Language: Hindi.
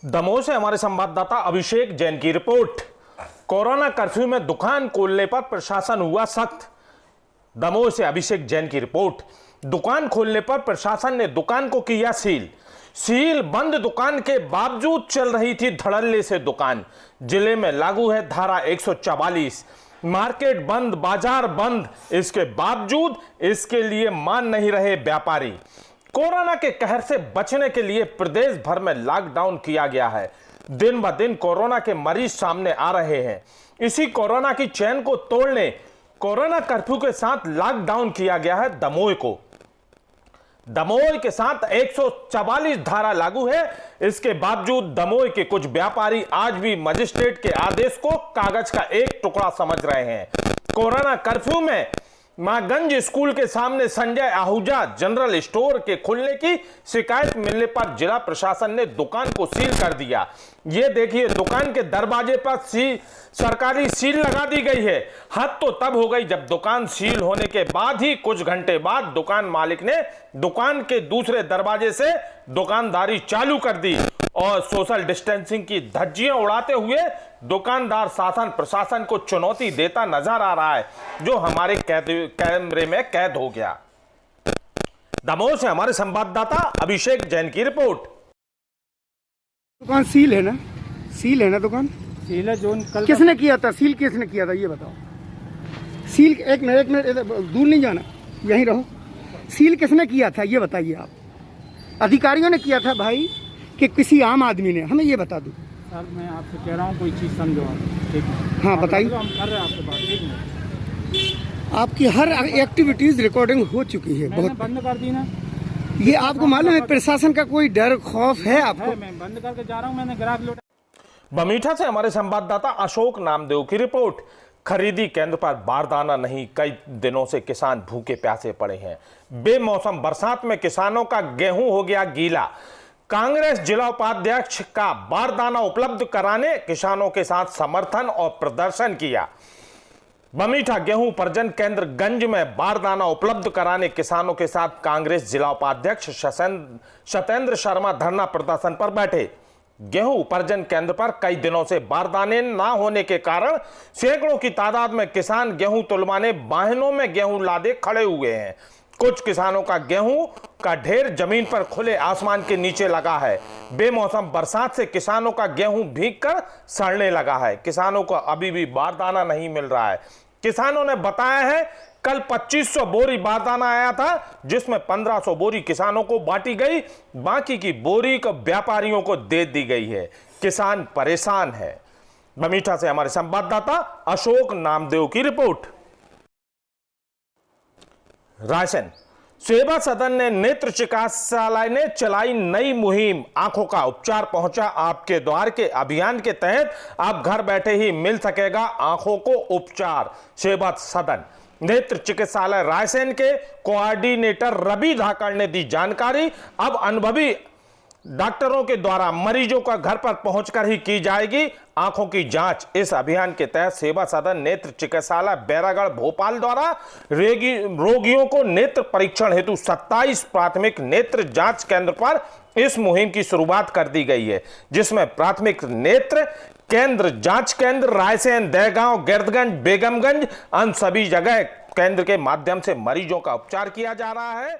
दमोह से हमारे संवाददाता अभिषेक जैन की रिपोर्ट। कोरोना कर्फ्यू में दुकान खोलने पर प्रशासन हुआ सख्त। दमोह से अभिषेक जैन की रिपोर्ट। दुकान खोलने पर प्रशासन ने दुकान को किया सील बंद दुकान के बावजूद चल रही थी धड़ल्ले से दुकान। जिले में लागू है धारा 144। मार्केट बंद, बाजार बंद, इसके बावजूद इसके लिए मान नहीं रहे व्यापारी। कोरोना के कहर से बचने के लिए प्रदेश भर में लॉकडाउन किया गया है। दिन ब दिन कोरोना के मरीज सामने आ रहे हैं। इसी कोरोना की चैन को तोड़ने कोरोना कर्फ्यू के साथ लॉकडाउन किया गया है दमोह को। दमोह के साथ 144 धारा लागू है। इसके बावजूद दमोह के कुछ व्यापारी आज भी मजिस्ट्रेट के आदेश को कागज का एक टुकड़ा समझ रहे हैं। कोरोना कर्फ्यू में मांगंज स्कूल के सामने संजय आहूजा जनरल स्टोर के खुलने की शिकायत मिलने पर जिला प्रशासन ने दुकान को सील कर दिया। ये देखिए, दुकान के दरवाजे पर सरकारी सील लगा दी गई है। हद तो तब हो गई जब दुकान सील होने के बाद ही कुछ घंटे बाद दुकान मालिक ने दुकान के दूसरे दरवाजे से दुकानदारी चालू कर दी और सोशल डिस्टेंसिंग की धज्जियां उड़ाते हुए दुकानदार शासन प्रशासन को चुनौती देता नजर आ रहा है, जो हमारे कैमरे में कैद हो गया। दमोह से हमारे संवाददाता अभिषेक जैन की रिपोर्ट। दुकान सील है ना? सील है ना दुकान? सील है। जो कल किसने किया था? सील किसने किया था ये बताओ। सील एक मिनट दूर नहीं जाना, यहीं रहो। सील किसने किया था ये बताइए आप। अधिकारियों ने किया था भाई कि किसी आम आदमी ने? हमें ये बता दो। सर मैं आपसे कह रहा हूँ कोई चीज़ समझो आप। ठीक है, हाँ बताइए। हम कर रहे हैं आपसे बात। एक मिनट। आपकी हर एक्टिविटीज रिकॉर्डिंग हो चुकी है। मैंने बहुत बंद कर दी ना। ये आपको मालूम है प्रशासन का कोई डर खौफ है आपको? मैं बंद करके जा रहा हूँ। मैंने ग्राहक लौटा। बमीठा से हमारे संवाददाता अशोक नामदेव की रिपोर्ट। खरीदी केंद्र पर बारदाना नहीं, कई दिनों से किसान भूखे प्यासे पड़े हैं। बेमौसम बरसात में किसानों का गेहूं हो गया गीला। कांग्रेस जिला उपाध्यक्ष का बारदाना उपलब्ध कराने किसानों के साथ समर्थन और प्रदर्शन किया। बमीठा गेहूं उपार्जन केंद्र गंज में बारदाना उपलब्ध कराने किसानों के साथ कांग्रेस जिला उपाध्यक्ष सत्येंद्र शर्मा धरना प्रदर्शन पर बैठे। गेहूं उपार्जन केंद्र पर कई दिनों से बारदाने ना होने के कारण सैकड़ों की तादाद में किसान गेहूं तुलवाने वाहनों में गेहूं लादे खड़े हुए हैं। कुछ किसानों का गेहूं का ढेर जमीन पर खुले आसमान के नीचे लगा है। बेमौसम बरसात से किसानों का गेहूं भीगकर सड़ने लगा है। किसानों को अभी भी बारदाना नहीं मिल रहा है। किसानों ने बताया है कल 2500 बोरी बारदाना आया था, जिसमें 1500 बोरी किसानों को बांटी गई, बाकी की बोरी को व्यापारियों को दे दी गई है। किसान परेशान है। बमीठा से हमारे संवाददाता अशोक नामदेव की रिपोर्ट। रायसेन सेवा सदन ने नेत्र चिकित्सालय ने चलाई नई मुहिम। आंखों का उपचार पहुंचा आपके द्वार के अभियान के तहत अब घर बैठे ही मिल सकेगा आंखों को उपचार। सेवा सदन नेत्र चिकित्सालय रायसेन के कोऑर्डिनेटर रवि धाकड़ ने दी जानकारी। अब अनुभवी डॉक्टरों के द्वारा मरीजों का घर पर पहुंचकर ही की जाएगी आंखों की जांच। इस अभियान के तहत सेवा सदन नेत्र चिकित्सालय बैरागढ़ भोपाल द्वारा रोगियों को नेत्र परीक्षण हेतु 27 प्राथमिक नेत्र जांच केंद्र पर इस मुहिम की शुरुआत कर दी गई है, जिसमें प्राथमिक नेत्र केंद्र जांच केंद्र रायसेन, दहगांव, गिरदगंज, बेगमगंज, अन्य सभी जगह केंद्र के माध्यम से मरीजों का उपचार किया जा रहा है।